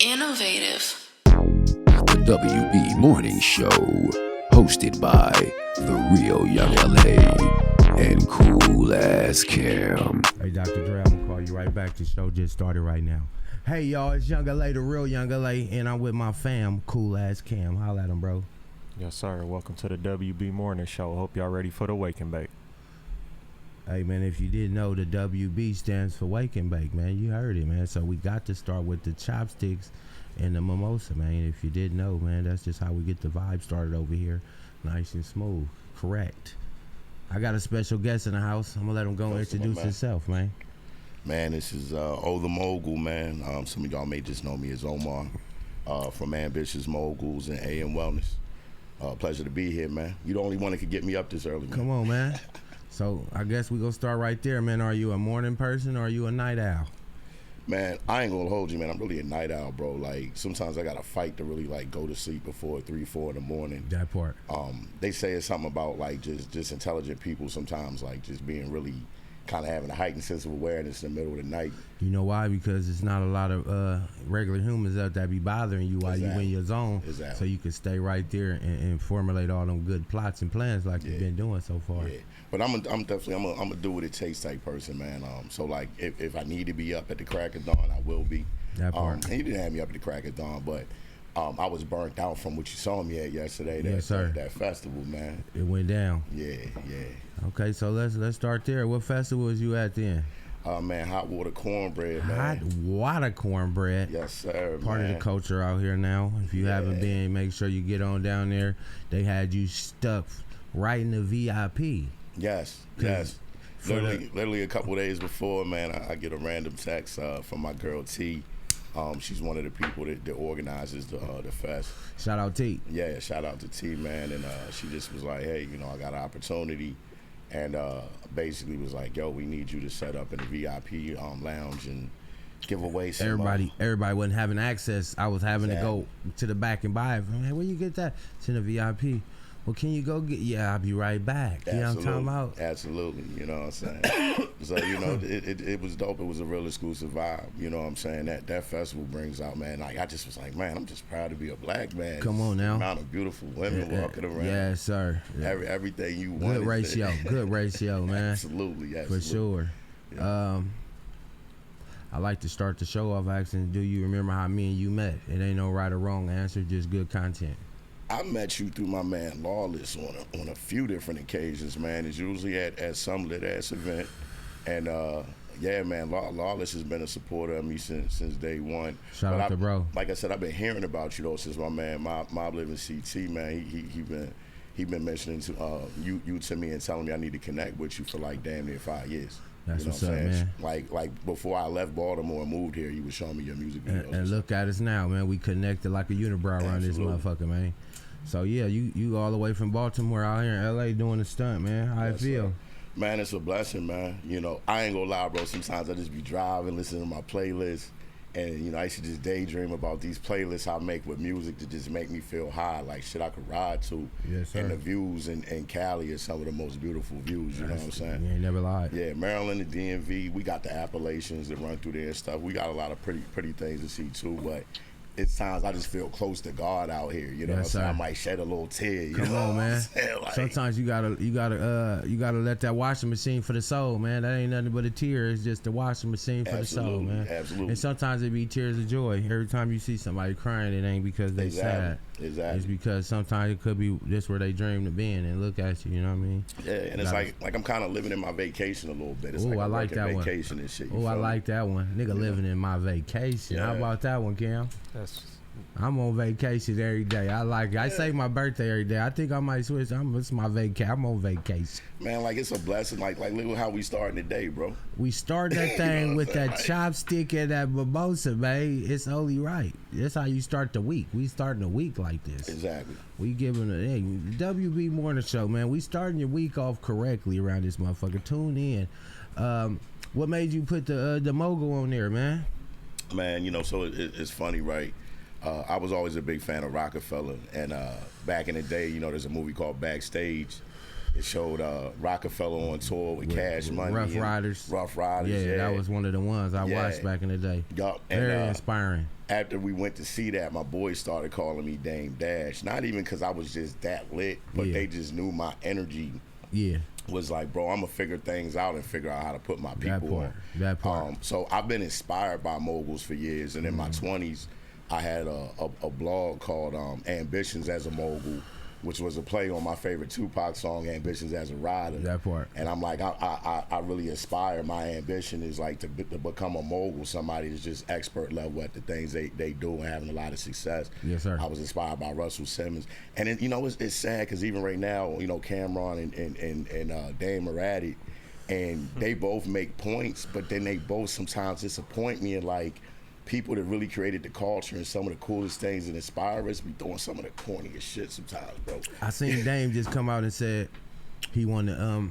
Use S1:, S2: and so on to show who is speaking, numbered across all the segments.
S1: Innovative.
S2: The WB Morning Show, hosted by the real Young LA and Cool Ass Cam.
S3: Hey, Dr. Dre, I'm gonna call you right back. The show just started right now. Hey, y'all, it's Young LA, the real Young LA, and I'm with my fam, Cool Ass Cam. Holla at him, bro.
S4: Yes, sir. Welcome to the WB Morning Show. Hope y'all ready for the wake and bake.
S3: Hey, man, if you didn't know, the WB stands for Wake and Bake, man. You heard it, man. So we got to start with the chopsticks and the mimosa, man. If you didn't know, man, that's just how we get the vibe started over here. Nice and smooth. Correct. I got a special guest in the house. I'm going to let him go and introduce himself, man.
S5: Man, this is the Mogul, man. Some of y'all may just know me as Omar from Ambitious Moguls and AM Wellness. Pleasure to be here, man. You the only one that could get me up this early, man.
S3: Come on, man. So I guess we gonna start right there, man. Are you a morning person or are you a night owl?
S5: Man, I ain't gonna hold you, man. I'm really a night owl, bro. Like, sometimes I gotta fight to really, like, go to sleep before 3, 4 in the morning.
S3: That part.
S5: They say it's something about, like, just intelligent people sometimes, like, just being really kind of having a heightened sense of awareness in the middle of the night.
S3: You know why? Because it's not a lot of regular humans out there be bothering you while you in your zone.
S5: Exactly.
S3: So you can stay right there and formulate all them good plots and plans like you've been doing so far.
S5: Yeah. But I'm a do what it takes type person, man. So like if I need to be up at the crack of dawn, I will be.
S3: That part.
S5: And you didn't have me up at the crack of dawn, but I was burnt out from what you saw me at yesterday.
S3: Yes, sir.
S5: That festival, man.
S3: It went down.
S5: Yeah.
S3: Okay, so let's start there. What festival was you at then?
S5: Man, hot water cornbread, man.
S3: Hot water cornbread.
S5: Yes, sir.
S3: Part
S5: man.
S3: of the culture out here now. If you haven't been, make sure you get on down there. They had you stuck right in the VIP.
S5: Yes. Literally a couple days before, man, I get a random text from my girl T. She's one of the people that organizes the fest.
S3: Shout out T.
S5: Yeah, shout out to T, man. And she just was like, hey, I got an opportunity. And basically was like, yo, we need you to set up in the VIP lounge and give away some.
S3: Everybody wasn't having access. I was having to go to the back and buy it. Hey, where you get that? It's in the VIP. Well, can you go get? Yeah, I'll be right back.
S5: Absolutely.
S3: You know what I'm talking about?
S5: Absolutely. You know what I'm saying? So, it was dope. It was a real exclusive vibe. You know what I'm saying? That festival brings out, man. Like, I just was like, man, I'm just proud to be a black man.
S3: Come on now.
S5: The amount of beautiful women walking around.
S3: Yes, sir.
S5: Everything you want.
S3: Good ratio, man.
S5: Absolutely.
S3: For sure.
S5: Yeah.
S3: I like to start the show off asking, do you remember how me and you met? It ain't no right or wrong answer, just good content.
S5: I met you through my man Lawless on a few different occasions, man. It's usually at some lit ass event, and man, Lawless has been a supporter of me since day one.
S3: Shout out to bro.
S5: Like I said, I've been hearing about you though since my man Mob Living CT, man. He been mentioning to you to me and telling me I need to connect with you for like damn near 5 years.
S3: That's
S5: you know
S3: what's
S5: what
S3: up,
S5: I'm saying?
S3: man.
S5: Like before I left Baltimore and moved here, you was showing me your music videos.
S3: And look at us now, man. We connected like a unibrow around this motherfucker, man. So yeah, you all the way from Baltimore out here in LA doing the stunt, man. How it feel?
S5: Man, it's a blessing, man. I ain't gonna lie, bro. Sometimes I just be driving, listening to my playlist, and I used to just daydream about these playlists I make with music to just make me feel high, like shit I could ride to.
S3: Yes, sir.
S5: And the views in Cali are some of the most beautiful views. You know what I'm saying?
S3: You ain't never lied.
S5: Yeah, Maryland, the DMV, we got the Appalachians that run through there and stuff. We got a lot of pretty things to see too, but it's times I just feel close to God out here, you know what I'm saying? I might shed a little tear.
S3: Come on, man.
S5: Like,
S3: sometimes you gotta let that washing machine for the soul, man. That ain't nothing but a tear. It's just the washing machine for the soul, man.
S5: Absolutely.
S3: And sometimes it be tears of joy. Every time you see somebody crying, it ain't because they sad.
S5: Exactly.
S3: It's because sometimes it could be this where they dreamed of being and look at you. You know what I mean?
S5: Yeah, and it's like I'm kind of living in my vacation a little bit. It's
S3: I
S5: like
S3: like that
S5: vacation
S3: one.
S5: And shit.
S3: I like that one. Nigga living in my vacation.
S5: Yeah.
S3: How about that one, Cam? I'm on vacation every day. I like it. I say my birthday every day. I think I might switch. It's my vacation. I'm on vacation.
S5: Man, like it's a blessing. Like look at how we starting the day, bro.
S3: We start that thing with that chopstick and that mimosa, man. It's only right. That's how you start the week. We starting the week like this.
S5: Exactly.
S3: We giving the WB Morning Show, man. We starting your week off correctly around this motherfucker. Tune in. What made you put the mogul on there, man?
S5: Man, so it's funny, right? I was always a big fan of Rockefeller, and back in the day, there's a movie called Backstage. It showed Rockefeller on tour with Cash Money.
S3: Rough Riders.
S5: Yeah,
S3: that was one of the ones I watched back in the day.
S5: Yup.
S3: Very inspiring.
S5: after we went to see that, my boys started calling me Dame Dash. Not even because I was just that lit, but they just knew my energy.
S3: Yeah.
S5: Was like, bro, I'm gonna figure things out and figure out how to put my people on.
S3: That part.
S5: So I've been inspired by moguls for years, and in my 20s, I had a blog called Ambitions as a Mogul, which was a play on my favorite Tupac song, Ambitions as a Rider.
S3: That part.
S5: And I'm like, I really aspire. My ambition is like to become a mogul, somebody that's just expert level at the things they do and having a lot of success.
S3: Yes, sir.
S5: I was inspired by Russell Simmons. And it, it's sad because even right now, Cameron and Dame Maradi, and they both make points, but then they both sometimes disappoint me, and like, people that really created the culture and some of the coolest things that inspire us be doing some of the corniest shit sometimes, bro.
S3: I seen Dame just come out and said he wanted to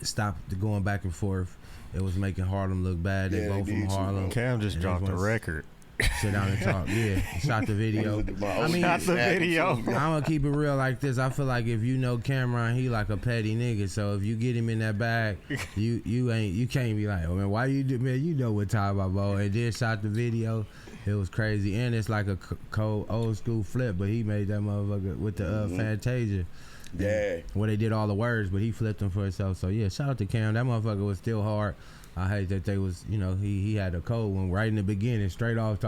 S3: stop the going back and forth. It was making Harlem look bad. They both from Harlem.
S4: Cam just dropped a record.
S3: Sit down and talk. Yeah, shot the video. I mean,
S4: shot the video.
S3: I'm gonna keep it real like this. I feel like if you know Cameron, he like a petty nigga. So if you get him in that bag, you can't be like, oh man, why you do, man? You know what time I'm on. And then shot the video. It was crazy, and it's like a cold old school flip. But he made that motherfucker with the Fantasia.
S5: Yeah,
S3: where they did all the words, but he flipped them for himself. So yeah, shout out to Cam. That motherfucker was still hard. I hate that they was, he had a cold one right in the beginning, straight off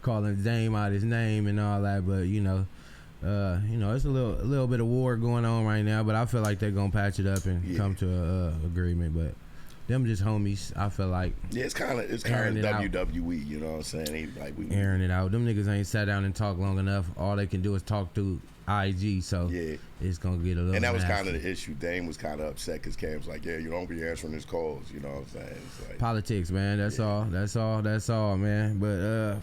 S3: calling Dame out his name and all that. But it's a little bit of war going on right now. But I feel like they're gonna patch it up and come to a agreement. But them just homies, I feel like.
S5: Yeah, it's kind of WWE. You know what I'm saying? We
S3: airing it out. Them niggas ain't sat down and talked long enough. All they can do is talk through IG, so it's gonna get a little.
S5: And that was
S3: nasty.
S5: kind of the issue. Dame was kind of upset because Cam's like, "Yeah, you don't be answering his calls." You know what I'm saying? It's like,
S3: politics, man. That's all, man. But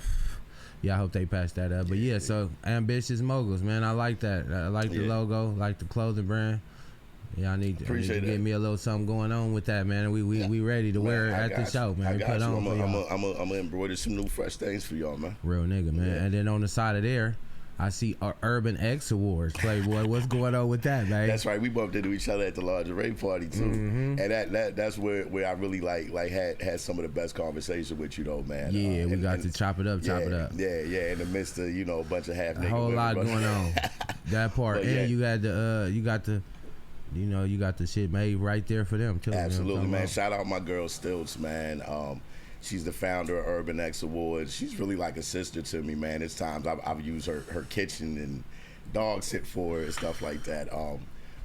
S3: I hope they patch that up. But so ambitious moguls, man. I like that. I like the logo, like the clothing brand. Yeah, I need to get me a little something going on with that, man. We ready to wear it at the show, man.
S5: I got you. I'm gonna embroider some new fresh things for y'all, man.
S3: Real nigga, man. And then on the side of there, I see Urban X Awards, Playboy. What's going on with that, man?
S5: That's right. We bumped into each other at the lingerie party too, and that's where I really like had some of the best conversation with you though, man.
S3: Yeah, we got to chop it up.
S5: Yeah. In the midst of a bunch of half naked.
S3: A whole lot going on. That part, and you got the shit made right there for them too.
S5: Absolutely, man. Shout out my girl Stilts, man. She's the founder of Urban X Awards. She's really like a sister to me, man. It's times I've used her kitchen and dog sit for her and stuff like that.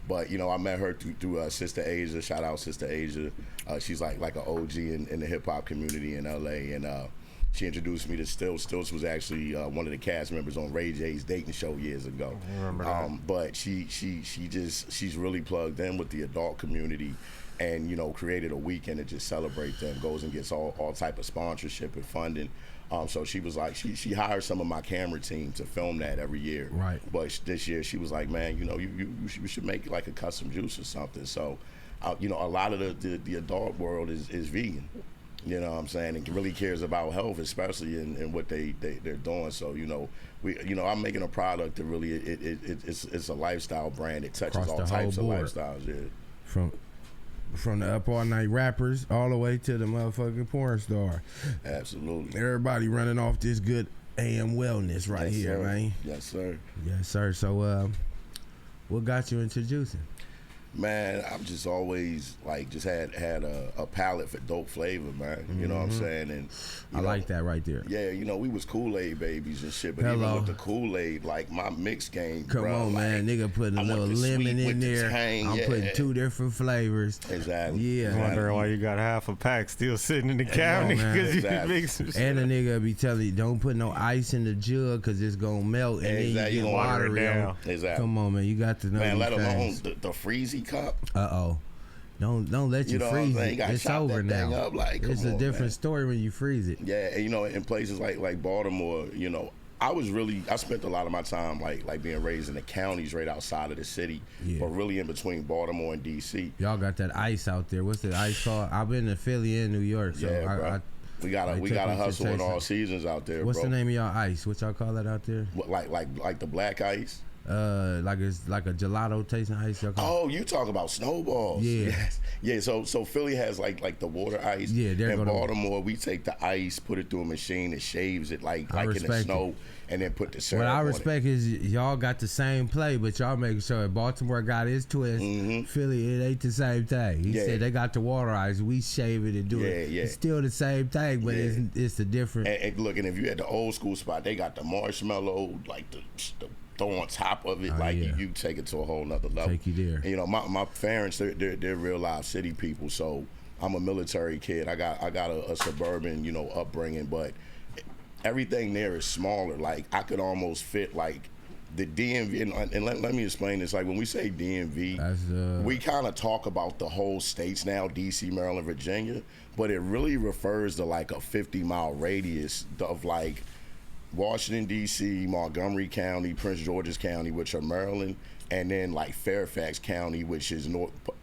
S5: But I met her through Sister Asia. Shout out Sister Asia. She's like an OG in the hip hop community in LA, and she introduced me to Stilts. Stilts was actually one of the cast members on Ray J's dating show years ago.
S4: I remember that.
S5: But she's really plugged in with the adult community. And created a weekend to just celebrate them. Goes and gets all type of sponsorship and funding. So she was like, she hired some of my camera team to film that every year.
S3: Right.
S5: But this year she was like, man, you should make like a custom juice or something. So, a lot of the adult world is vegan. You know what I'm saying? And really cares about health, especially in what they're doing. So I'm making a product that really it's a lifestyle brand. It touches all types of lifestyles. Yeah.
S3: From the up all night rappers all the way to the motherfucking porn star.
S5: Absolutely.
S3: Everybody running off this good AM wellness right here,
S5: sir.
S3: Man.
S5: Yes, sir.
S3: Yes, sir. So, what got you into juicing?
S5: Man, I've just always just had a palate for dope flavor, man. You know what I'm saying? And
S3: I like that right there.
S5: Yeah, we was Kool-Aid babies and shit, but even with the Kool-Aid, my mix game,
S3: Come on, man. Nigga putting a little lemon in there. I'm putting 2 different flavors.
S5: Exactly.
S3: Yeah.
S4: Wondering why you got half a pack still sitting in the cabinet because you mix some shit.
S3: And the nigga be telling you, don't put no ice in the jug because it's going to melt and then you get water down.
S5: Exactly.
S3: Come on, man. You got to know
S5: man, let alone
S3: things.
S5: the freezy cup.
S3: Don't let you freeze it. It's over now.
S5: Up,
S3: it's a different story when you freeze it.
S5: Yeah, and, in places like Baltimore, I spent a lot of my time like being raised in the counties right outside of the city, but really in between Baltimore and DC.
S3: Y'all got that ice out there. What's the ice called? I've been to Philly and New York, so
S5: bro. We gotta hustle in all seasons out there.
S3: What's
S5: bro.
S3: the name of y'all ice? What y'all call that out there?
S5: What, like the black ice?
S3: Like it's like a gelato tasting ice.
S5: Oh, you talk about snowballs.
S3: Yeah.
S5: Yes. Yeah, so Philly has like the water ice.
S3: Yeah, they're
S5: in
S3: gonna-
S5: Baltimore, we take the ice, put it through a machine that shaves it like in the
S3: respect
S5: snow, and then put the syrup
S3: What I
S5: on
S3: respect is y'all got the same play, but y'all making sure if Baltimore got his twist, Philly, it ain't the same thing. He
S5: Yeah.
S3: said they got the water ice, we shave it and do it.
S5: Yeah.
S3: It's still the same thing, but it's a different.
S5: And look, and if you had the old school spot, they got the marshmallow, like the throw on top of it, you take it to a whole nother level.
S3: Take you there.
S5: And, you know, my parents, they're real live city people, so I'm a military kid. I got a suburban, you know, upbringing, but everything there is smaller. Like I could almost fit like the DMV, and let me explain this. Like when we say DMV, we kind of talk about the whole states now, DC, Maryland, Virginia, but it really refers to like a 50-mile radius of like Washington, D.C., Montgomery County, Prince George's County, which are Maryland, and then like Fairfax County, which is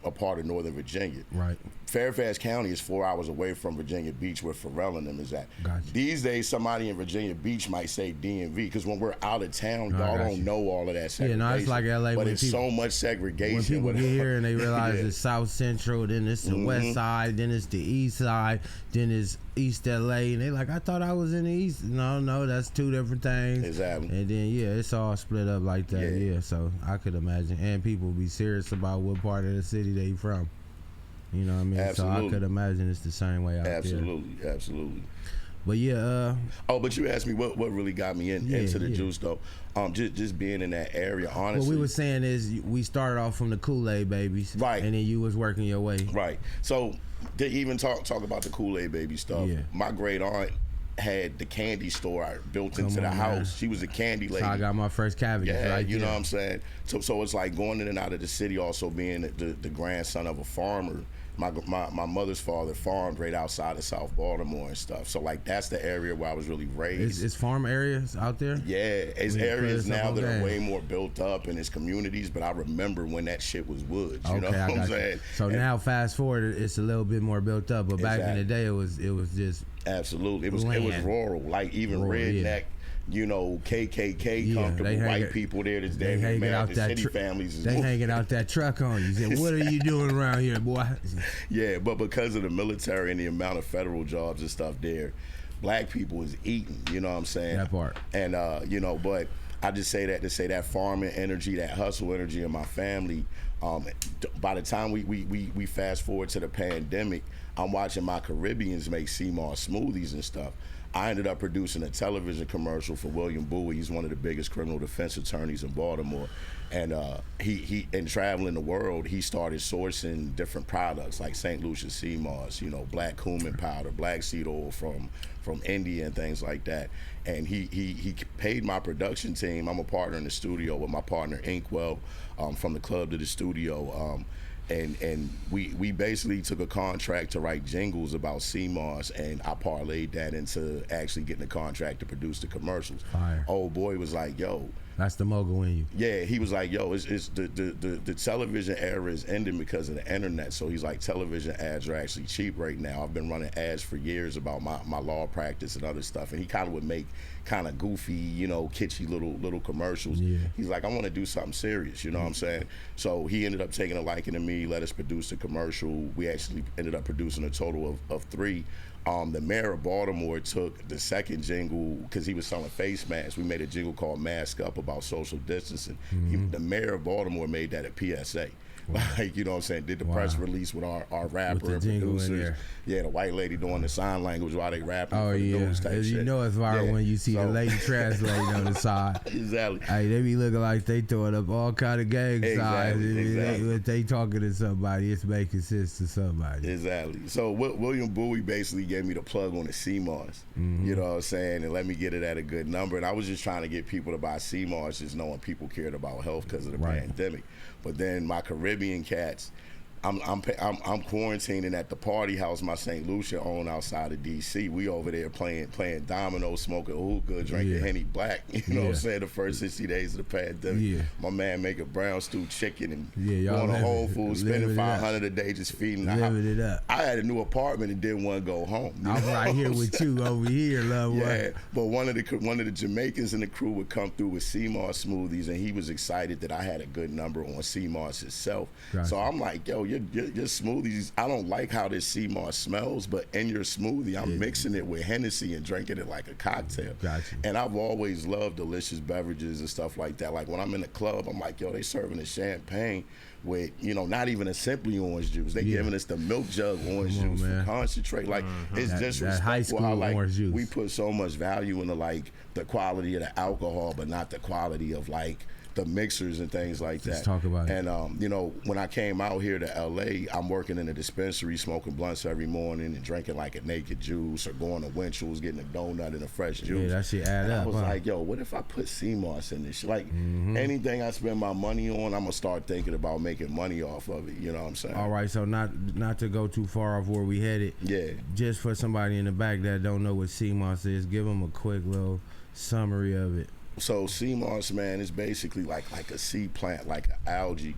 S5: a part of Northern Virginia.
S3: Right.
S5: Fairfax County is 4 hours away from Virginia Beach, where Pharrell and them is at.
S3: Gotcha.
S5: These days, somebody in Virginia Beach might say DMV, because when we're out of town, y'all don't know all of that segregation.
S3: Yeah, no, it's like LA.
S5: But it's so much segregation.
S3: When people get here and they realize
S5: Yeah.
S3: it's South Central, then it's the West Side, then it's the East Side, then it's East LA, and they like, I thought I was in the East. No, that's two different things.
S5: Exactly.
S3: And then it's all split up like that. Yeah. So I could imagine, and people be serious about what part of the city they from. You know what I mean?
S5: Absolutely.
S3: So I could imagine it's the same way out there.
S5: Absolutely.
S3: But yeah.
S5: But you asked me what really got me into the juice though. Just being in that area, honestly.
S3: What we were saying is we started off from the Kool-Aid babies,
S5: right?
S3: And then you was working your way,
S5: right? So to even talk about the Kool-Aid baby stuff, my great aunt had the candy store built into the house. Man. She was a candy lady.
S3: So I got my first cavity.
S5: Yeah, right, you know what I'm saying? So it's like going in and out of the city, also being the grandson of a farmer. My mother's father farmed right outside of South Baltimore and stuff. So like that's the area where I was really raised.
S3: It's farm areas out there?
S5: Yeah, it's areas now that are way more built up and it's communities, but I remember when that shit was woods. You know what I'm saying?
S3: So now fast forward, it's a little bit more built up, but back in the day it was just
S5: absolutely. It was rural, like even redneck. You know, KKK comfortable white people there that's damn near mad. The city families is
S3: hanging out that truck on you. Said, what are you doing around here, boy?
S5: Yeah, but because of the military and the amount of federal jobs and stuff there, black people is eating. You know what I'm saying?
S3: That part.
S5: And you know, but I just say that to say that farming energy, that hustle energy in my family. By the time we fast forward to the pandemic, I'm watching my Caribbeans make sea moss smoothies and stuff. I ended up producing a television commercial for William Bowie. He's one of the biggest criminal defense attorneys in Baltimore. And he in traveling the world, he started sourcing different products like St. Lucia sea moss, you know, black cumin powder, black seed oil from India and things like that. And he paid my production team. I'm a partner in the studio with my partner Inkwell, from the club to the studio. And we basically took a contract to write jingles about sea moss, and I parlayed that into actually getting a contract to produce the commercials.
S3: Fire.
S5: Old boy was like, yo.
S3: That's the mogul in you.
S5: Yeah, he was like, yo, it's the television era is ending because of the internet. So he's like, television ads are actually cheap right now. I've been running ads for years about my law practice and other stuff. And he kind of would make kind of goofy, you know, kitschy little commercials. Yeah. He's like, I want to do something serious, you know what I'm saying? So he ended up taking a liking to me, let us produce the commercial. We actually ended up producing a total of 3. The mayor of Baltimore took the second jingle because he was selling face masks. We made a jingle called Mask Up about social distancing. The mayor of Baltimore made that a PSA. Like, you know what I'm saying? Did the press release with our rapper and producers. Yeah, the white lady doing the sign language while they rapping.
S3: Oh, yeah. You know it's viral when you see the lady translating on the side.
S5: Exactly.
S3: Hey, they be looking like they throwing up all kind of gang signs. Exactly. If they talking to somebody, it's making sense to somebody.
S5: Exactly. So William Bowie basically gave me the plug on the sea moss. You know what I'm saying? And let me get it at a good number. And I was just trying to get people to buy sea moss, just knowing people cared about health because of the pandemic. But then my Caribbean cats, I'm quarantining at the party house my St. Lucia own outside of DC. We over there playing dominoes, smoking hookah, drinking Henny Black. You know what I'm saying? The first 60 days of the pandemic.
S3: Yeah.
S5: My man making brown stew chicken and
S3: y'all
S5: going to
S3: living-
S5: Whole Foods, spending
S3: living it up.
S5: $500 a day just feeding the
S3: Living
S5: house.
S3: it up.
S5: I had a new apartment and didn't want to go home. You
S3: I'm
S5: know
S3: right
S5: what
S3: here
S5: I'm
S3: with
S5: saying?
S3: you over here, love
S5: Yeah,
S3: one.
S5: but one of the Jamaicans in the crew would come through with sea moss smoothies, and he was excited that I had a good number on sea moss itself.
S3: Gotcha.
S5: So I'm like, yo, your smoothies, I don't like how this sea moss smells, but in your smoothie, I'm mixing it with Hennessy and drinking it like a cocktail.
S3: Gotcha.
S5: And I've always loved delicious beverages and stuff like that. Like when I'm in the club, I'm like, yo, they serving a champagne with, not even a Simply orange juice. They giving us the milk jug orange
S3: Come on,
S5: juice
S3: man.
S5: from concentrate. Like it's
S3: That
S5: disrespectful
S3: high school
S5: how
S3: orange juice.
S5: we put so much value into like the quality of the alcohol, but not the quality of like the mixers and things like that.
S3: Let's talk about it.
S5: And when I came out here to LA, I'm working in a dispensary, smoking blunts every morning and drinking like a naked juice, or going to Winchell's, getting a donut and a fresh juice.
S3: Yeah, that shit add
S5: and
S3: up.
S5: I was
S3: huh?
S5: like, yo, what if I put sea moss in this shit? Like anything I spend my money on, I'm gonna start thinking about making money off of it. You know what I'm saying?
S3: All right, so not to go too far off where we headed.
S5: Yeah.
S3: Just for somebody in the back that don't know what sea moss is, give them a quick little summary of it.
S5: So sea moss, man, is basically like a sea plant, like an algae,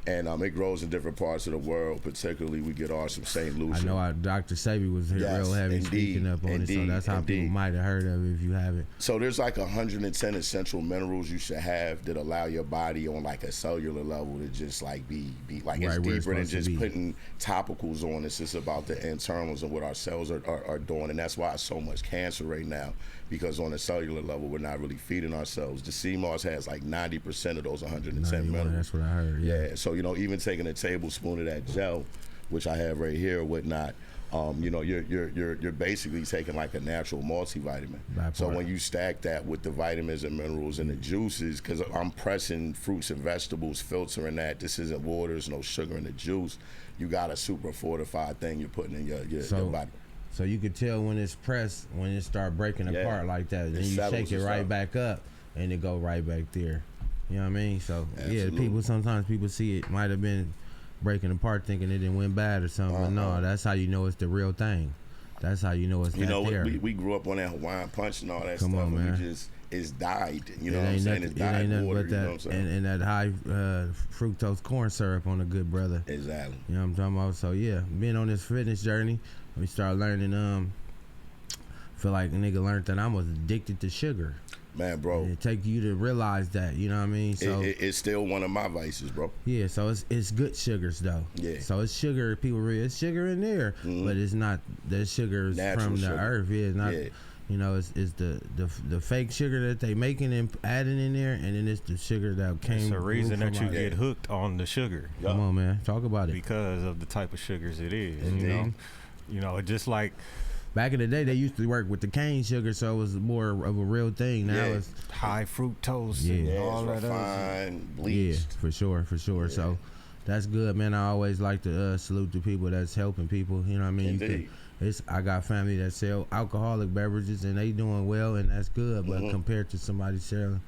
S5: and it grows in different parts of the world. Particularly, we get ours from St. Lucia.
S3: I know Dr. Sabi was here
S5: Yes,
S3: real heavy
S5: indeed,
S3: speaking up on it, so that's how people
S5: indeed.
S3: might have heard of it if you haven't.
S5: So there's like 110 essential minerals you should have that allow your body on like a cellular level to just like be like it's
S3: Right where it's
S5: deeper than
S3: supposed to
S5: just
S3: be.
S5: putting topicals on. It's just about the internals and what our cells are doing, and that's why it's so much cancer right now, because on a cellular level we're not really feeding ourselves. The sea moss has like 90% of those 110
S3: 91,
S5: minerals.
S3: that's what I heard. Yeah.
S5: So even taking a tablespoon of that gel, which I have right here or whatnot, you're basically taking like a natural multivitamin.
S3: That
S5: So
S3: part.
S5: when you stack that with the vitamins and minerals and the juices, because I'm pressing fruits and vegetables, filtering that. This isn't water, there's no sugar in the juice. You got a super fortified thing you're putting in your body.
S3: So you could tell when it's pressed, when it start breaking
S5: Yeah.
S3: apart like that. Then
S5: It
S3: you
S5: settles
S3: shake it
S5: and
S3: right
S5: stuff.
S3: back up, and it go right back there. You know what I mean? So
S5: Absolutely.
S3: sometimes people see it might have been breaking apart, thinking it didn't went bad or something. But no, that's how you know it's the real thing. That's how you know it's there.
S5: We grew up on that Hawaiian punch and all that
S3: Come
S5: stuff,
S3: on,
S5: and
S3: man.
S5: it's dyed. You
S3: It
S5: know what I'm
S3: ain't
S5: saying?
S3: nothing,
S5: It's
S3: it
S5: dyed
S3: ain't nothing
S5: water.
S3: but
S5: You know what I'm
S3: that
S5: saying?
S3: and that high fructose corn syrup on a good brother.
S5: Exactly.
S3: You know what I'm talking about? So yeah, being on this fitness journey, we start learning. Feel like a nigga learned that I was addicted to sugar.
S5: Man, bro,
S3: It take you to realize that, you know what I mean? So
S5: it's still one of my vices, bro.
S3: yeah, so it's good sugars though.
S5: Yeah.
S3: So it's sugar. People read it's sugar in there, but it's not the sugars
S5: Natural
S3: from the
S5: sugar.
S3: earth. Yeah, it's not.
S5: Yeah.
S3: You know, it's the fake sugar that they making and adding in there, and then it's the sugar that came.
S4: It's the reason
S3: from
S4: that you
S3: like-
S4: get hooked on the sugar
S3: Come on, man, talk about it.
S4: because of the type of sugars it is.
S5: Indeed.
S4: You know, just like
S3: Back in the day, they used to work with the cane sugar, so it was more of a real thing. Now
S5: Yeah.
S3: it's
S4: high fructose
S3: Yeah.
S4: and
S5: Yeah,
S4: all
S5: it's
S4: that other.
S5: refined,
S3: yeah,
S5: bleached.
S3: for sure. So that's good, man. I always like to salute the people that's helping people. You know what I mean?
S5: Indeed.
S3: I got family that sell alcoholic beverages and they doing well, and that's good. But compared to somebody selling,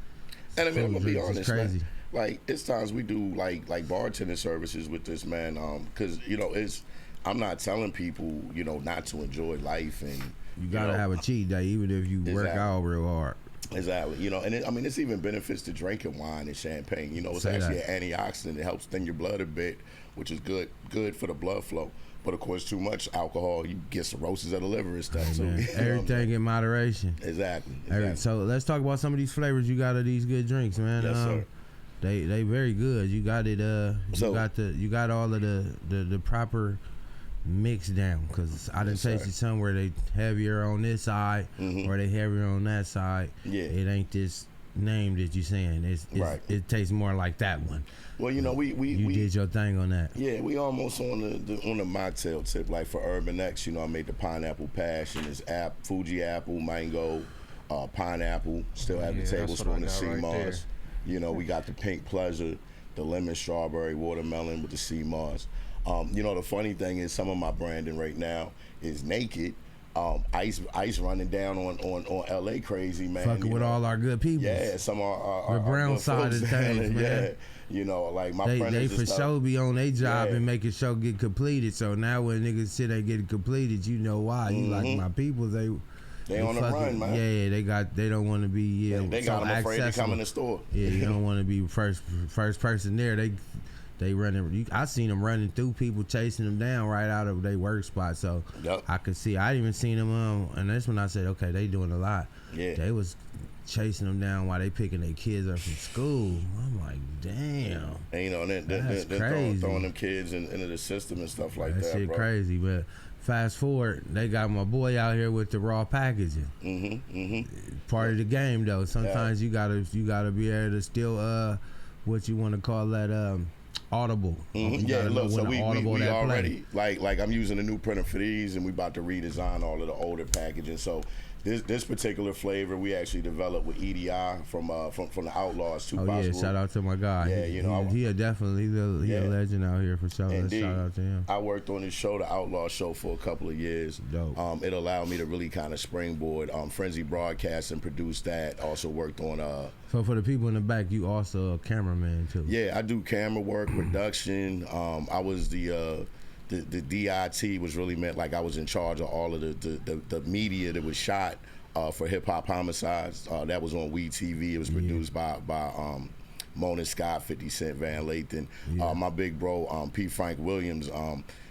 S5: And I mean, I'm
S3: food
S5: gonna be
S3: drinks, it's
S5: honest,
S3: crazy.
S5: man. Like it's times we do like bartending services with this man, because I'm not telling people not to enjoy life, and
S3: you gotta have a cheat day, even if you work
S5: Exactly.
S3: out real hard.
S5: Exactly, and it's even benefits to drinking wine and champagne. It's
S3: Say
S5: actually
S3: that.
S5: an antioxidant. It helps thin your blood a bit, which is good for the blood flow. But of course, too much alcohol, you get cirrhosis of the liver and stuff. So
S3: Man, everything in moderation.
S5: Exactly.
S3: So let's talk about some of these flavors you got of these good drinks, man.
S5: Yes, sir.
S3: They very good. You got it. You got all of the proper mix down, because I done
S5: Yes, sir.
S3: tasted some where they heavier on this side or they heavier on that side.
S5: Yeah.
S3: It ain't this name that you saying. It's
S5: Right.
S3: It tastes more like that one.
S5: Well,
S3: You
S5: we
S3: did your thing on that.
S5: Yeah, we almost on the mocktail tip. Like for Urban X, I made the pineapple passion. It's Fuji apple, mango, pineapple. Still have
S4: Yeah,
S5: the
S4: that's what I
S5: tablespoon of
S4: got
S5: sea
S4: right
S5: moss. We got the pink pleasure, the lemon strawberry watermelon with the sea moss. The funny thing is some of my branding right now is naked, Ice running down on LA crazy, man.
S3: Fucking with all our good people.
S5: Yeah, some of our
S3: brown
S5: good
S3: side
S5: folks
S3: of
S5: down
S3: things,
S5: there,
S3: man.
S5: Yeah, like my
S3: They
S5: friends
S3: for sure be on their job
S5: Yeah.
S3: and making sure get completed. So now when niggas shit ain't getting completed, you know why. You like my people, they
S5: on the run, man.
S3: Yeah, they don't want to be
S5: They got them afraid to come in the store.
S3: Yeah, you don't want to be first person there. They running. I seen them running through people, chasing them down right out of their work spot. So I could see. I even seen them. And that's when I said, okay, they doing a lot.
S5: Yeah,
S3: they was chasing them down while they picking their kids up from school. I'm like, damn.
S5: And they're throwing them kids into the system and stuff like that. That
S3: shit
S5: bro.
S3: Crazy, but. Fast forward, they got my boy out here with the raw packaging. Part of the game, though. Sometimes you gotta be able to still what you want to call that audible.
S5: Yeah, look, so we already like I'm using a new printer for these, and we about to redesign all of the older packaging. So this particular flavor we actually developed with EDI from the Outlaws.
S3: Oh yeah, shout out to my guy.
S5: Yeah,
S3: he definitely a legend out here for sure.
S5: Indeed.
S3: Shout out to him.
S5: I worked on this show, the Outlaw Show, for a couple of years.
S3: Dope.
S5: It allowed me to really kind of springboard. Frenzy Broadcasting produced that. Also worked on
S3: So for the people in the back, you also a cameraman too.
S5: Yeah, I do camera work, production. I was the DIT was really meant like I was in charge of all of the media that was shot for Hip Hop Homicides. That was on WeTV. It was produced by Mona Scott, 50 Cent, Van Lathan, my big bro, P. Frank Williams.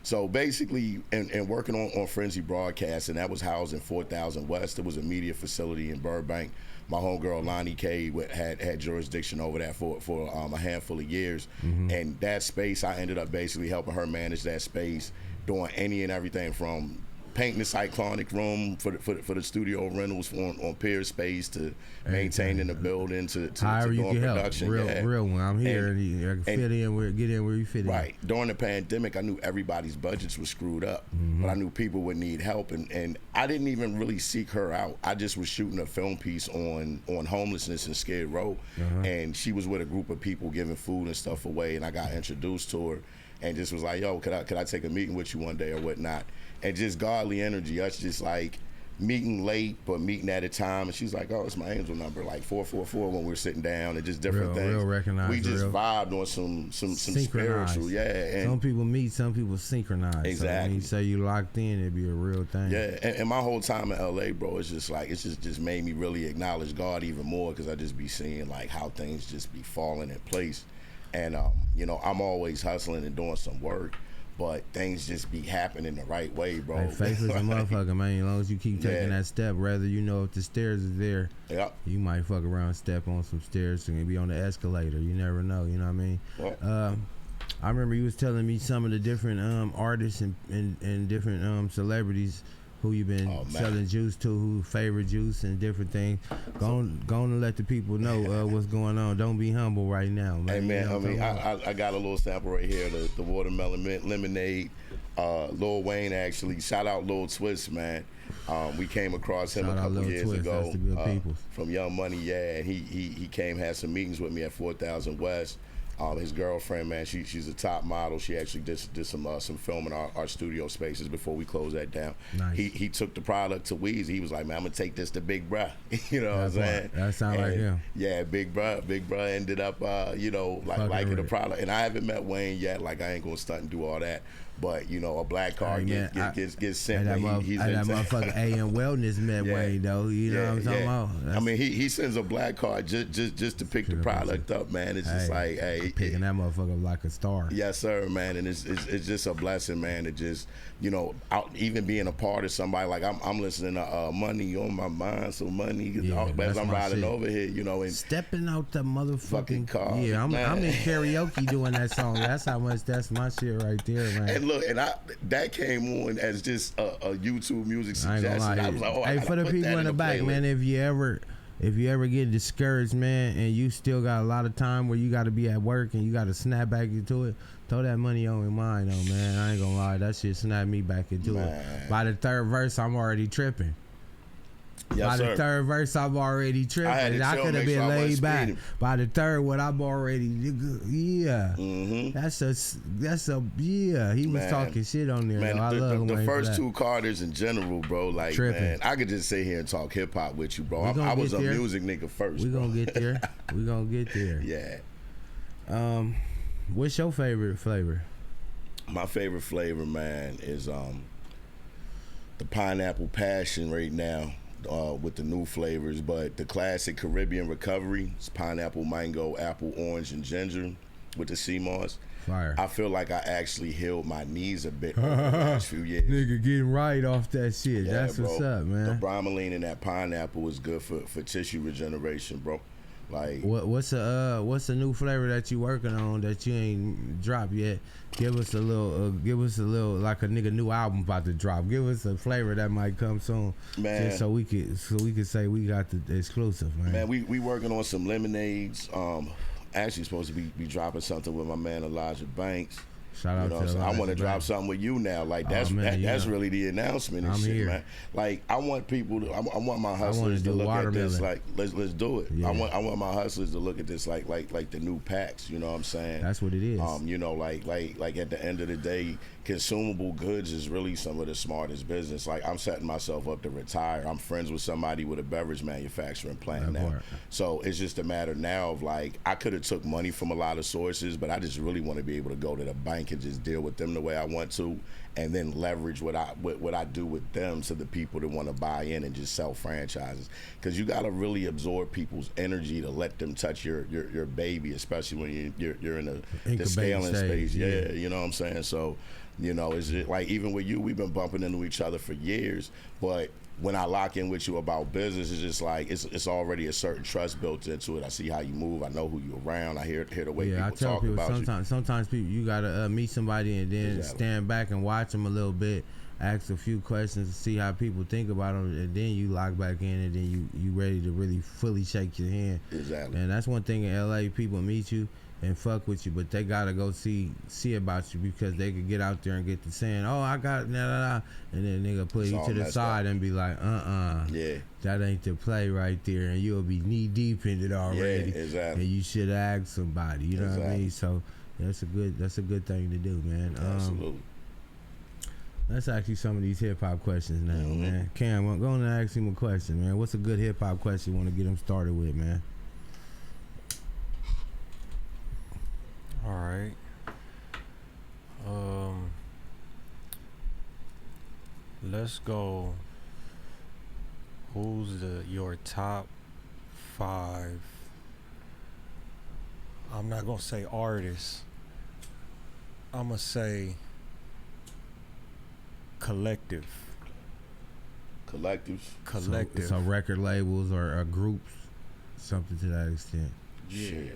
S5: So basically, and working on Frenzy Broadcasting, that was housed in 4000 West. It was a media facility in Burbank. My homegirl Lonnie K had jurisdiction over that for a handful of years, and that space I ended up basically helping her manage that space, doing any and everything from painting the cyclonic room for the studio rentals on Pier Space to maintaining the building to doing production.
S3: Real one. I'm here and I can get in where you fit in.
S5: Right. During the pandemic, I knew everybody's budgets were screwed up, but I knew people would need help, and I didn't even really seek her out. I just was shooting a film piece on homelessness in Skid Row, and she was with a group of people giving food and stuff away, and I got introduced to her, and just was like, yo, could I take a meeting with you one day or whatnot? And just godly energy, us just like meeting late, but meeting at a time. And she's like, oh, it's my angel number, like 444 when we're sitting down, and just different things.
S3: Real recognized.
S5: We just vibed on some spiritual, And
S3: some people meet, some people synchronize.
S5: Exactly.
S3: So when you say you locked in, it'd be a real thing.
S5: Yeah, and my whole time in LA, bro, it's just like, it's just made me really acknowledge God even more, because I just be seeing like how things just be falling in place. And, I'm always hustling and doing some work, but things just be happening the right way, bro.
S3: Hey, faith is a motherfucker, man. As long as you keep taking that step, whether you know if the stairs is there, you might fuck around, step on some stairs, and be on the escalator. You never know, you know what I mean?
S5: Yeah.
S3: I remember you was telling me some of the different artists and different celebrities who you been selling juice to, who favorite juice and different things. Go on and let the people know what's going on. Don't be humble right now, man.
S5: Hey, man,
S3: you know
S5: I got a little sample right here, the watermelon mint lemonade. Lil Wayne, actually. Shout out Lil Twist, man. We came across him a couple years ago.
S3: That's the good people.
S5: From Young Money, and he came, had some meetings with me at 4000 West. His girlfriend, man, she's a top model. She actually did some film in our studio spaces before we closed that down.
S3: Nice.
S5: He took the product to Weezy. He was like, man, I'm gonna take this to Big Bruh. You know what I'm saying?
S3: That sound like him.
S5: Yeah, Big Bruh ended up, liking the product. And I haven't met Wayne yet. Like, I ain't gonna stunt and do all that. But a black card gets sent when he's in
S3: that motherfucker AM Wellness met Wayne though. You know what I'm talking about?
S5: I mean, he sends a black card just to pick the product up, man. It's just like, hey,
S3: picking that motherfucker up like a star.
S5: Yes, sir, man. And it's just a blessing, man. To just even being a part of somebody. Like I'm listening to Money on My Mind, so Money as I'm riding over here, and
S3: stepping out the motherfucking
S5: car.
S3: Yeah, I'm in karaoke doing that song. That's how much. That's my shit right there, man.
S5: And look, that came on as just a YouTube music suggestion. I was like,
S3: hey, for the people in the back, man, if you ever get discouraged, man, and you still got a lot of time where you got to be at work and you got to snap back into it, throw that money on your mind, though, man. I ain't gonna lie, that shit snapped me back into it. By the third verse, I'm already tripping.
S5: Yes,
S3: By the
S5: sir.
S3: third verse, I'm already tripping.
S5: I had to
S3: And I
S5: chill,
S3: could have
S5: make sure
S3: been
S5: I wasn't
S3: laid back.
S5: speeding.
S3: By the third one, I'm already, yeah.
S5: Mm-hmm.
S3: Yeah. He was
S5: Man.
S3: talking shit on there.
S5: Man,
S3: though. I love
S5: the
S3: Wayne for
S5: first
S3: that.
S5: two Carters in general, bro, like,
S3: Tripping.
S5: man, I could just sit here and talk hip hop with you, bro.
S3: We gonna
S5: I was
S3: get
S5: a
S3: there.
S5: music nigga first.
S3: We
S5: bro.
S3: gonna get there. We gonna get there.
S5: Yeah.
S3: What's your favorite flavor?
S5: My favorite flavor, man, is the pineapple passion right now with the new flavors. But the classic Caribbean recovery is pineapple, mango, apple, orange, and ginger with the sea moss.
S3: Fire.
S5: I feel like I actually healed my knees a bit over the last few years.
S3: Nigga getting right off that shit.
S5: Yeah,
S3: That's
S5: bro.
S3: what's up,
S5: The
S3: man.
S5: bromelain in that pineapple is good for tissue regeneration, bro. Like,
S3: What's the new flavor that you working on that you ain't dropped yet? Give us a little like a nigga new album about to drop. Give us a flavor that might come soon,
S5: Man.
S3: just so we could say we got the exclusive, man.
S5: man, we working on some lemonades. Actually supposed to be dropping something with my man Elijah Banks.
S3: Shout out
S5: You know what I'm
S3: to
S5: saying? I
S3: Elijah
S5: want to drop
S3: Banks.
S5: something with you now. Like
S3: Oh,
S5: that's
S3: man,
S5: that's
S3: yeah.
S5: really the announcement and
S3: I'm
S5: shit,
S3: here.
S5: man. Like I want people to, I want my hustlers
S3: do
S5: to look at this
S3: watermelon.
S5: like let's do it.
S3: Yeah.
S5: I want my hustlers to look at this like the new packs. You know what I'm saying?
S3: That's what it is.
S5: You know, like at the end of the day, consumable goods is really some of the smartest business. Like I'm setting myself up to retire. I'm friends with somebody with a beverage manufacturing plant
S3: That
S5: now.
S3: part.
S5: So it's just a matter now of like I could have took money from a lot of sources, but I just really want to be able to go to the bank and just deal with them the way I want to, and then leverage what I do with them to the people that want to buy in and just sell franchises. Because you got to really absorb people's energy to let them touch your baby, especially when you're in the
S3: Incubating
S5: scaling
S3: stage,
S5: space.
S3: yeah.
S5: Yeah, you know what I'm saying. So, you know, is it like even with you, we've been bumping into each other for years, but when I lock in with you about business, it's just like it's already a certain trust built into it. I see how you move. I know who you're around. I hear the way
S3: Yeah, I
S5: people
S3: tell
S5: talk
S3: people
S5: about
S3: sometimes people you gotta meet somebody and then
S5: Exactly.
S3: stand back and watch them a little bit, ask a few questions to see how people think about them, and then you lock back in and then you ready to really fully shake your hand.
S5: you. Exactly.
S3: And that's one thing in LA, people meet you and fuck with you, but they gotta go see about you because they could get out there and get to saying, oh, I got nah, nah, nah, and then nigga put
S5: It's
S3: you
S5: all
S3: to the
S5: messed
S3: side
S5: up.
S3: and be like,
S5: Yeah.
S3: that ain't the play right there, and you'll be knee deep in it already.
S5: Yeah, exactly.
S3: And you should ask somebody, you know what I
S5: Exactly.
S3: mean? So that's a good thing to do, man.
S5: Absolutely.
S3: Let's ask you some of these hip hop questions now,
S5: Mhm.
S3: man. Cam, I'm going to ask him a question, man. What's a good hip hop question you want to get him started with, man?
S4: All right. Let's go. Who's your top 5? I'm not gonna say artists. I'm gonna say collective.
S5: Collectives.
S3: So record labels or groups, something to that extent.
S5: Yeah.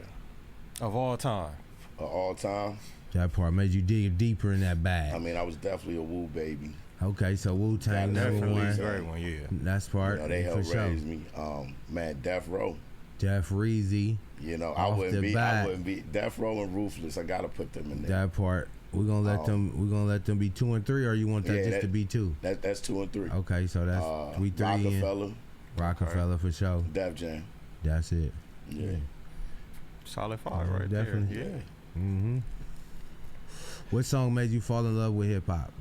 S4: Of all time.
S5: All time.
S3: That part made you dig deeper in that bag.
S5: I mean, I was definitely a Wu baby.
S3: Okay, so Wu-Tang
S5: That
S3: number
S5: definitely
S3: one.
S5: is
S4: Great one, yeah.
S3: That's part.
S5: You know, they
S3: for
S5: helped
S3: sure.
S5: raise me. Man, Death Row.
S3: Def Reezy,
S5: You know,
S3: Off the bat.
S5: I wouldn't be Death Row and Ruthless. I gotta put them in there.
S3: that part. We're gonna let them be 2 and 3, or you want that
S5: Yeah,
S3: just to be 2?
S5: That's 2 and 3.
S3: Okay, so that's we 3 in. Rockefeller for sure.
S5: Def Jam.
S3: That's it.
S5: Yeah.
S4: Solid 5
S3: Yeah,
S4: right
S3: definitely.
S4: there.
S5: Yeah.
S3: Mm-hmm. What song made you fall in love with hip hop?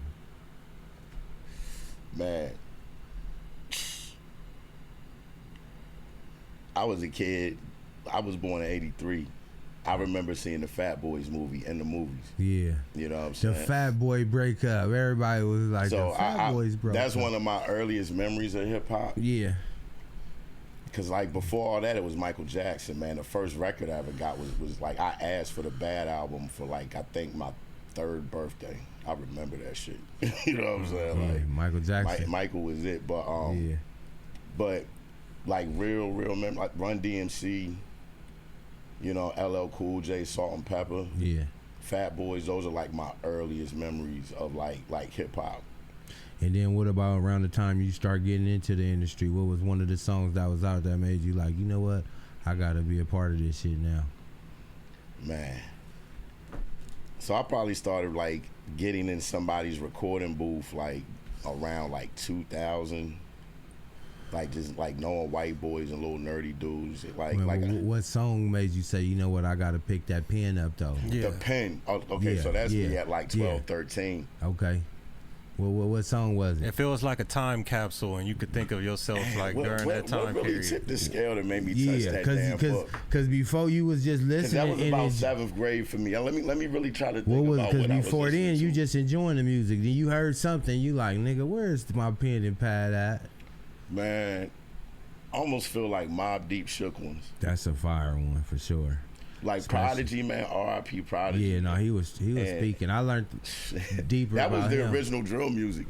S5: Man. I was a kid. I was born in '83. I remember seeing the Fat Boys movie in the movies.
S3: Yeah.
S5: You know what I'm
S3: The
S5: saying?
S3: Fat Boy breakup. Everybody was like,
S5: So
S3: the Fat Boys broke
S5: that's
S3: up.
S5: one of my earliest memories of hip hop.
S3: Yeah.
S5: Cause like before all that, it was Michael Jackson. Man, the first record I ever got was like I asked for the Bad album for like I think my 3rd birthday. I remember that shit. You know what I'm saying?
S3: Yeah,
S5: Like
S3: Michael Jackson.
S5: Michael was it, but
S3: Yeah.
S5: but like real memory, like Run DMC, you know, LL Cool J, Salt and Pepper,
S3: Yeah.
S5: Fat Boys. Those are like my earliest memories of like hip hop.
S3: And then what about around the time you start getting into the industry? What was one of the songs that was out that made you like, you know what? I gotta be a part of this shit now.
S5: Man. So I probably started like getting in somebody's recording booth like around like 2000. like just like knowing white boys and little nerdy dudes. Like,
S3: Well,
S5: like
S3: what song made you say, you know what, I gotta pick that pen up though?
S4: Yeah.
S5: the pen. Oh, okay, so that's me at like 12, 13.
S3: Okay. Well, what song was it?
S4: It feels like a time capsule, and you could think of yourself like during that time
S5: what really
S4: period.
S5: tipped the scale that made me touch that damn book?
S3: Because before you was just listening,
S5: That was about 7th grade for me. Let me really try to think about what I was
S3: because before then
S5: listening
S3: you
S5: to.
S3: just enjoying the music. Then you heard something, you like, nigga, where's my pen and pad at?
S5: Man, I almost feel like Mobb Deep Shook Ones.
S3: That's a fire one for sure.
S5: Like Prodigy, man, R.I.P. Prodigy.
S3: Yeah, no, he was speaking. I learned deeper
S5: that
S3: about
S5: was their
S3: him.
S5: original drill music.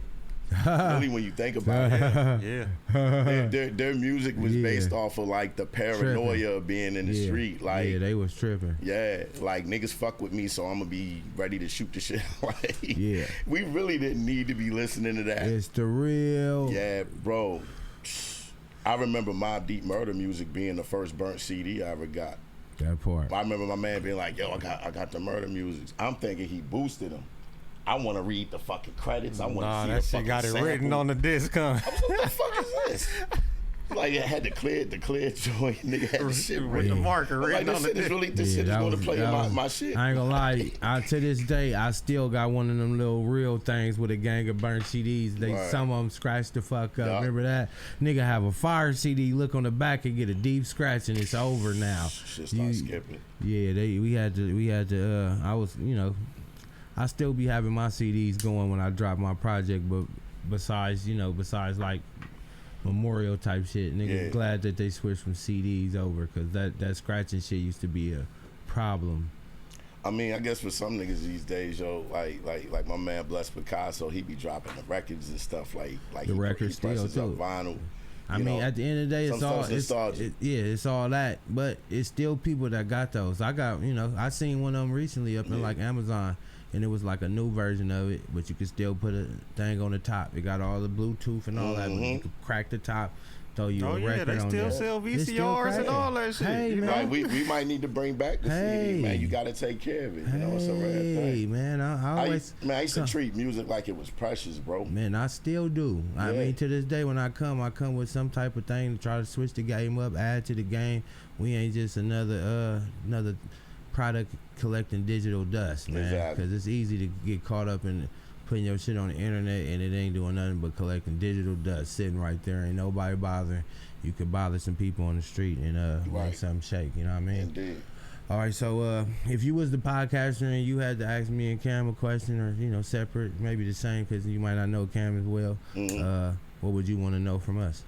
S5: Really, when you think about it,
S4: Yeah.
S5: their music was based off of like the paranoia of being in the street. Like,
S3: yeah, they was tripping.
S5: yeah, like niggas fuck with me, so I'm gonna be ready to shoot the shit. Like,
S3: Yeah.
S5: we really didn't need to be listening to that.
S3: It's the real.
S5: Yeah, bro. I remember Mobb Deep Murder Music being the first burnt CD I ever got.
S3: That part.
S5: I remember my man being like, "Yo, I got the Murder Music." I'm thinking he boosted him. I want to read the fucking credits. I want to
S4: Nah,
S5: see
S4: that
S5: the
S4: shit
S5: fucking
S4: got it
S5: sample.
S4: written on the disc, huh?
S5: What the fuck is this? Like, it had the clear joint. Nigga had the shit
S4: With
S5: written.
S4: the marker
S5: I'm like,
S4: written
S5: this
S4: on the
S5: shit is
S4: disc.
S5: really, this shit is going to play my shit.
S3: I ain't gonna lie, to this day, I still got one of them little real things with a gang of burnt CDs.
S5: Right.
S3: Some of them scratched the fuck up.
S5: Yeah.
S3: Remember that? Nigga have a fire CD, look on the back and get a deep scratch and it's over now.
S5: Shit start skipping.
S3: Yeah, we had to. I was, I still be having my CDs going when I drop my project, but besides like memorial type shit, nigga,
S5: Yeah.
S3: glad that they switched from CDs over, because that scratching shit used to be a problem.
S5: I mean, I guess for some niggas these days, yo, like my man Blessed Picasso, he be dropping the records and stuff like
S3: The
S5: he
S3: records still,
S5: presses up
S3: too.
S5: vinyl.
S3: I mean, at the end of the day,
S5: some
S3: it's all
S5: stuff's nostalgic.
S3: it's all that, but it's still people that got those. I got, I seen one of them recently up in like Amazon, and it was like a new version of it, but you could still put a thing on the top. It got all the Bluetooth and all that, but you could crack the top, throw you a record
S4: they
S3: on
S4: still
S3: there.
S4: sell
S3: It's still
S4: VCRs and
S3: cracking.
S4: all that shit.
S3: Hey,
S4: you know?
S3: man.
S5: Like, we might need to bring back the CD, man. You got to take care of it. You know, it's a rare
S3: Hey,
S5: thing.
S3: man, I always...
S5: I used to treat music like it was precious, bro.
S3: Man, I still do. I
S5: Yeah.
S3: mean, to this day, when I come with some type of thing to try to switch the game up, add to the game. We ain't just another product collecting digital dust, man.
S5: Exactly.
S3: Because it's easy to get caught up in putting your shit on the internet, and it ain't doing nothing but collecting digital dust, sitting right there. Ain't nobody bothering. You could bother some people on the street and make
S5: Right.
S3: something shake. You know what I mean?
S5: Indeed.
S3: All right, so if you was the podcaster and you had to ask me and Cam a question, or separate, maybe the same, because you might not know Cam as well, what would you want to know from us?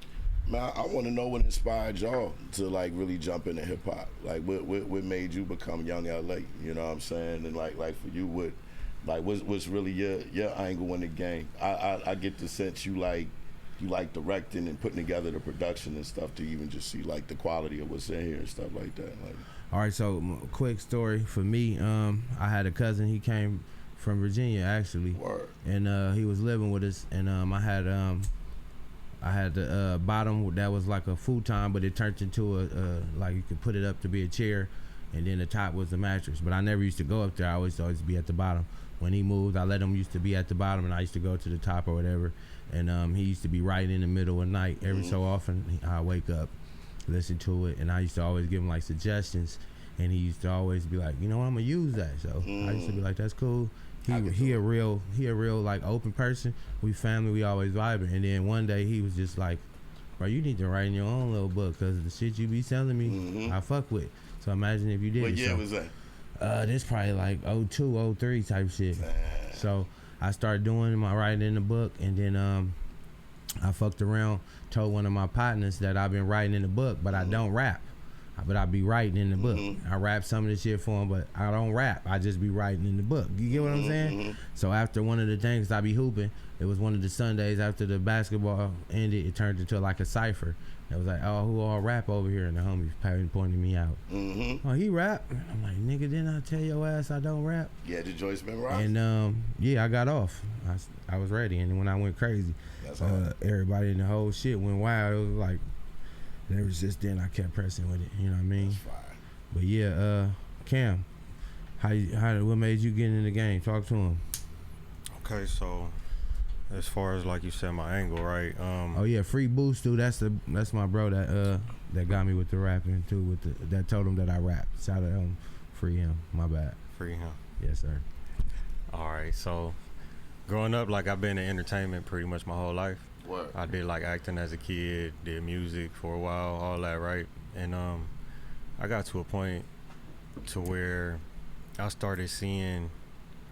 S5: Man, I want to know what inspired y'all to like really jump into hip hop. Like, what made you become Young LA? You know what I'm saying? And like for you, what's really your angle in the game? I get the sense you like directing and putting together the production and stuff to even just see like the quality of what's in here and stuff like that. Like,
S3: All right, so quick story for me. I had a cousin. He came from Virginia actually,
S5: word.
S3: and he was living with us. And I had the bottom that was like a futon, but it turned into a like you could put it up to be a chair, and then the top was the mattress. But I never used to go up there. I always be at the bottom. When he moved, I let him used to be at the bottom, and I used to go to the top or whatever. And he used to be right in the middle of the night. Every so often, I wake up, listen to it, and I used to always give him like suggestions. And he used to always be like, I'm gonna use that. So I used to be like, that's cool. He a real like open person. We family, we always vibing. And then one day he was just like, bro, you need to write in your own little book, because the shit you be telling me, I fuck with. So imagine if you did.
S5: What year was that?
S3: This probably like 02, 03 type shit. So I started doing my writing in the book, and then I fucked around, told one of my partners that I've been writing in the book, but I don't rap. But I be writing in the book. I rap some of the shit for him, but I don't rap. I just be writing in the book. You get what I'm saying? So after one of the things I be hooping, it was one of the Sundays after the basketball ended, it turned into like a cipher. It was like, oh, who all rap over here? And the homies pointing me out. Oh, he rap? I'm like, nigga, didn't I tell your ass I don't rap?
S5: Yeah, the Joyce memorized.
S3: And I got off. I was ready. And when I went crazy, everybody in the whole shit went wild. It was like, and ever since then, I kept pressing with it. You know what I mean?
S5: That's fine.
S3: But yeah, Cam, what made you get in the game? Talk to him.
S4: Okay, so As far as like you said, my angle, right?
S3: Oh yeah, Free Boost, dude. That's my bro that got me with the rapping too. That told him that I rap. Shout out him, free him. My bad.
S4: Free him.
S3: Yes, sir.
S4: All right. So, growing up, like I've been in entertainment pretty much my whole life.
S5: What?
S4: I did like acting as a kid, did music for a while, all that, right? And I got to a point to where I started seeing,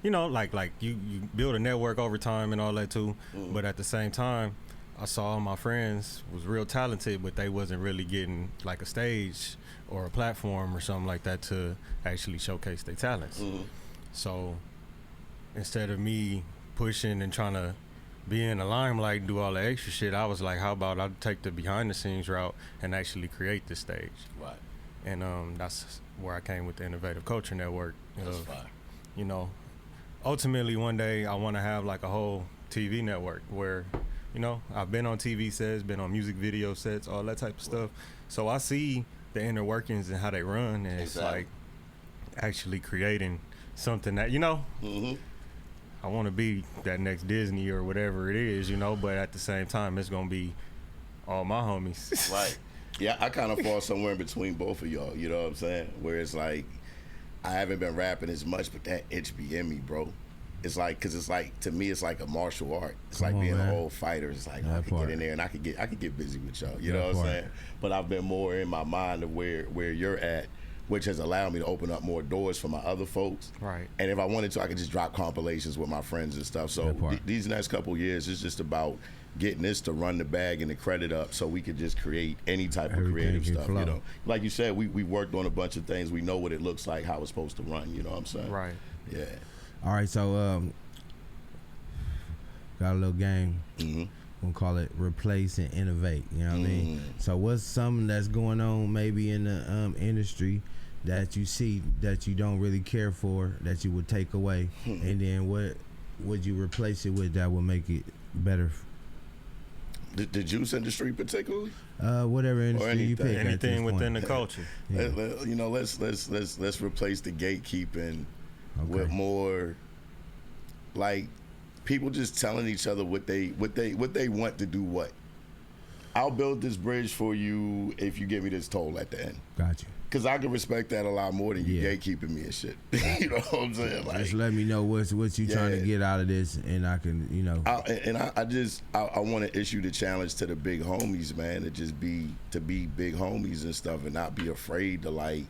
S4: like you build a network over time and all that too. But at the same time, I saw all my friends was real talented, but they wasn't really getting like a stage or a platform or something like that to actually showcase their talents. So instead of me pushing and trying to be in the limelight and do all the extra shit, I was like, how about I take the behind the scenes route and actually create this stage.
S5: Right.
S4: And that's where I came with the Innovative Culture Network.
S5: That's fine.
S4: Ultimately one day I want to have like a whole TV network where, I've been on TV sets, been on music video sets, all that type of stuff. So I see the inner workings and how they run, and it's like actually creating something that, I want to be that next Disney or whatever it is, but at the same time, it's going to be all my homies.
S5: Right. Yeah, I kind of fall somewhere in between both of y'all, you know what I'm saying? Where it's like, I haven't been rapping as much, but that itch be in me, bro. It's like, cause it's like, to me, it's like a martial art. It's like being an old fighter. It's like, I could get in there and I could get busy with y'all, you know what I'm saying? But I've been more in my mind of where you're at, which has allowed me to open up more doors for my other folks.
S4: Right.
S5: And if I wanted to, I could just drop compilations with my friends and stuff. So these next couple years, it's just about getting this to run the bag and the credit up so we could just create any type of creative stuff, Like you said, we worked on a bunch of things. We know what it looks like, how it's supposed to run, you know what I'm saying?
S4: Right.
S5: Yeah.
S3: All right, so got a little game. We'll call it replace and innovate. You know what I mean? So what's something that's going on maybe in the industry that you see that you don't really care for that you would take away, and then what would you replace it with that would make it better?
S5: The juice industry particularly?
S3: Whatever industry you pick.
S4: Anything within the culture.
S5: Yeah. Let's replace the gatekeeping with more like people just telling each other what they want to do. What I'll build this bridge for you if you give me this toll at the end.
S3: Gotcha.
S5: Cause I can respect that a lot more than you gatekeeping me and shit. You know what I'm saying? Like,
S3: just let me know what you trying to get out of this, and I can,
S5: I want to issue the challenge to the big homies, man, to be big homies and stuff, and not be afraid to like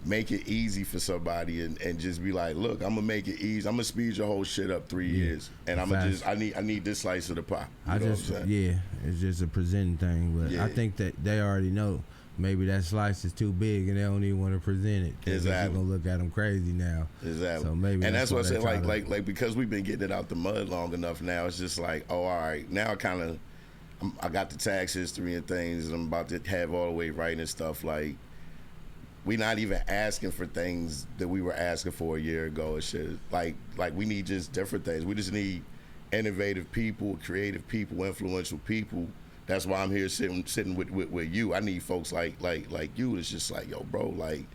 S5: make it easy for somebody and just be like, look, I'm gonna make it easy. I'm gonna speed your whole shit up 3 years, and I need this slice of the pie.
S3: It's just a presenting thing, but I think that they already know. Maybe that slice is too big and they don't even want to present it.
S5: Exactly.
S3: You're gonna look at them crazy now.
S5: Exactly.
S3: So maybe
S5: that's what I said. Like because we've been getting it out the mud long enough now, it's just like, oh, all right. Now I got the tax history and things, and I'm about to have all the way right and stuff. Like, we're not even asking for things that we were asking for a year ago and shit. Like we need just different things. We just need innovative people, creative people, influential people. That's why I'm here sitting with you. I need folks like you that's just like, yo, bro, like,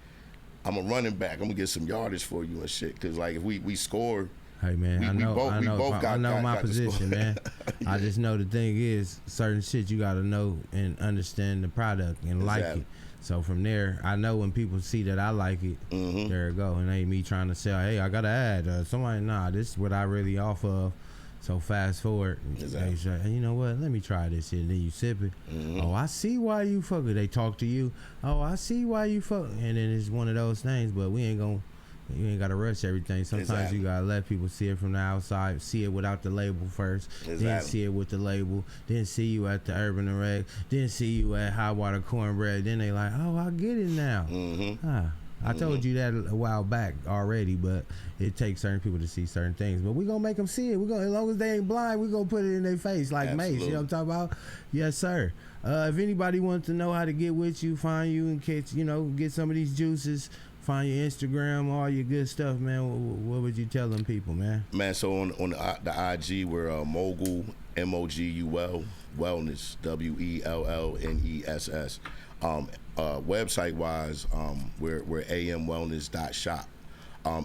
S5: I'm a running back. I'm gonna get some yardage for you and shit. Cause like if we score,
S3: hey man, I know my position, man.
S5: Yeah.
S3: I just know the thing is certain shit you gotta know and understand the product and like it. So from there, I know when people see that I like it, there it go. And ain't me trying to say, hey, I gotta add somebody. Nah, this is what I really off of. So fast forward, they say, hey, you know what? Let me try this shit. And then you sip it. Oh, I see why you fuck it. They talk to you. Oh, I see why you fuck. And then it's one of those things. But you ain't gotta rush everything. Sometimes you gotta let people see it from the outside, see it without the label first, then see it with the label, then see you at the Urban and Reg, then see you at Hot Water Cornbread. Then they like, oh, I get it now. I told you that a while back already, but it takes certain people to see certain things. But we gonna make them see it. As long as they ain't blind, we gonna put it in their face like Mace. You know what I'm talking about? Yes, sir. If anybody wants to know how to get with you, find you, and catch, get some of these juices, find your Instagram, all your good stuff, man. What would you tell them people, man?
S5: Man, so on the IG, we're MOGUL, MOGUL, Wellness, WELLNESS. Website wise, we're amwellness.shop.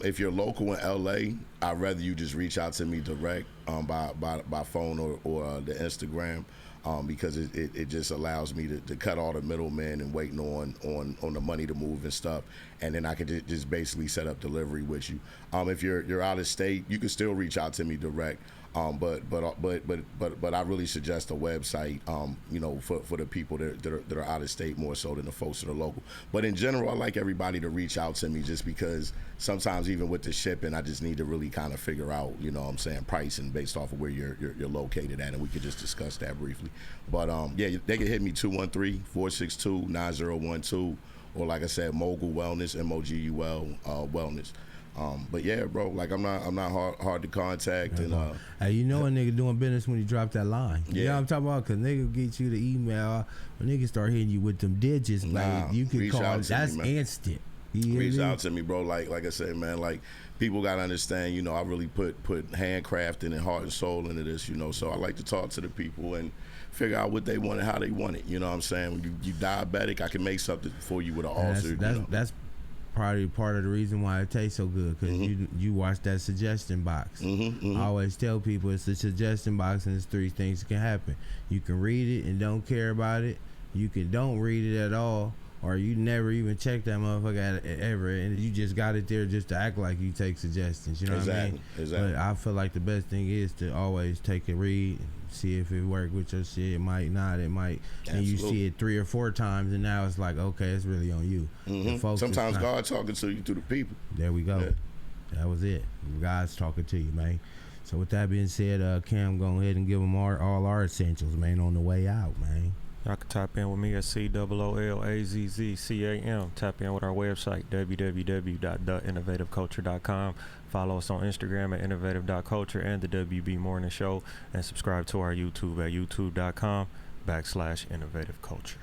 S5: If you're local in LA, I'd rather you just reach out to me direct by phone or the Instagram. Because it just allows me to cut all the middlemen and waiting on the money to move and stuff, and then I can just basically set up delivery with you. If you're out of state, you can still reach out to me direct. But I really suggest a website, for the people that are out of state more so than the folks that are local. But in general, I like everybody to reach out to me just because sometimes even with the shipping, I just need to really kind of figure out, pricing based off of where you're located at, and we could just discuss that briefly. But they can hit me 213-462-9012, or like I said, Mogul Wellness, MOGUL Wellness. But yeah, bro, like I'm not hard to contact, and
S3: a nigga doing business when you drop that line.
S5: Yeah.
S3: You know what I'm talking about? Cause nigga get you the email, when nigga start hitting you with them digits, like you can call it. That's instant.
S5: Reach out to me, bro. Like I said, man, like people gotta understand, I really put handcrafting and heart and soul into this, so I like to talk to the people and figure out what they want and how they want it. You know what I'm saying? When you diabetic, I can make something for you with an ulcer.
S3: That's probably part of the reason why it tastes so good, because you watch that suggestion box. I always tell people it's the suggestion box, and there's 3 things that can happen. You can read it and don't care about it. You can don't read it at all, or you never even check that motherfucker ever, and you just got it there just to act like you take suggestions. You know what I mean? Exactly. But I feel like the best thing is to always take a read, see if it work with your shit. It might not, it might. Absolutely. And you see it 3 or 4 times, and now it's like, okay, it's really on you.
S5: Sometimes God talking to you through the people.
S3: There we go. Yeah. That was it. God's talking to you, man. So with that being said, Cam, go ahead and give them all our essentials, man, on the way out, man.
S4: Y'all can tap in with me at COOLAZZCAM. Tap in with our website, www.theinnovativeculture.com. Follow us on Instagram at innovative.culture and the WB Morning Show. And subscribe to our YouTube at youtube.com/innovativeculture.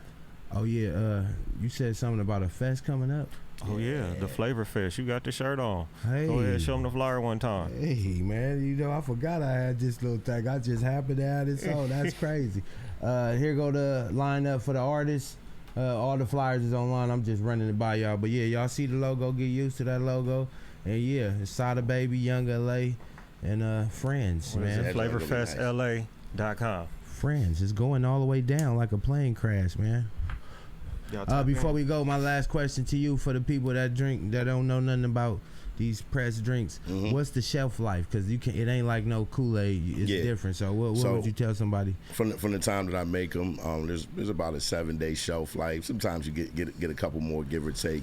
S3: Oh, yeah. You said something about a fest coming up?
S4: Oh, yeah. The Flavor Fest. You got the shirt on.
S3: Hey.
S4: Go ahead, show them the flyer one time.
S3: Hey, man. I forgot I had this little thing. I just happened to have this on. That's crazy. Here go the lineup for the artists. All the flyers is online. I'm just running it by y'all. But yeah, y'all see the logo. Get used to that logo. And yeah, it's Sada Baby, Young LA, and Friends, man.
S4: FlavorFestLA.com.
S3: Friends. It's going all the way down like a plane crash, man. Before we go, my last question to you, for the people that drink, that don't know nothing about these pressed drinks, what's the shelf life? Because it ain't like no Kool-Aid. It's different. So what would you tell somebody?
S5: From the time that I make them, there's about a 7-day shelf life. Sometimes you get a couple more, give or take.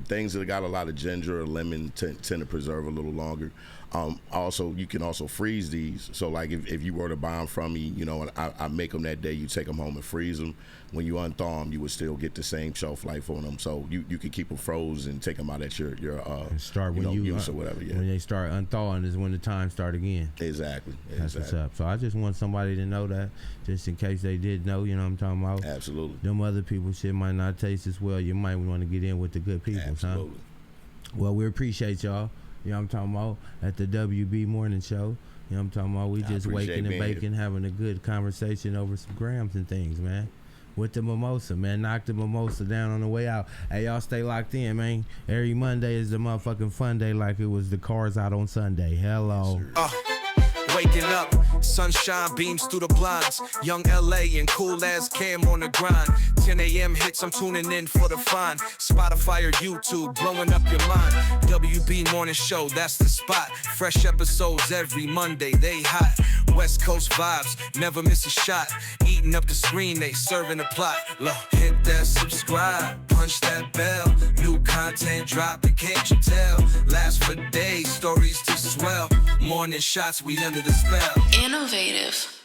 S5: Things that got a lot of ginger or lemon tend to preserve a little longer. Also, you can also freeze these. So like if you were to buy them from me, and I make them that day, you take them home and freeze them. When you unthaw them, you would still get the same shelf life on them. So you can keep them frozen and take them out at your
S3: start when you
S5: use or whatever. Yeah.
S3: When they start unthawing is when the time start again.
S5: Exactly.
S3: That's what's up. So I just want somebody to know that, just in case they did know. You know what I'm talking about?
S5: Absolutely.
S3: Them other people shit might not taste as well. You might want to get in with the good people.
S5: Absolutely.
S3: Huh? Well, we appreciate y'all. You know what I'm talking about? At the WB Morning Show. You know what I'm talking about? We just waking and baking, having a good conversation over some grams and things, man. With the mimosa, man. Knock the mimosa down on the way out. Hey, y'all stay locked in, man. Every Monday is the motherfucking fun day, like it was the cars out on Sunday. Hello.
S1: Waking up, sunshine beams through the blinds. Young LA and cool as Cam on the grind. 10 a.m. hits, I'm tuning in for the fun. Spotify or YouTube, blowing up your mind. WB Morning Show, that's the spot. Fresh episodes every Monday, they hot. West Coast vibes, never miss a shot. Eating up the screen, they serving the plot. Look, hit that subscribe, punch that bell. New content dropping, can't you tell? Last for days, stories to swell. Morning shots, we under the spell.
S6: Innovative.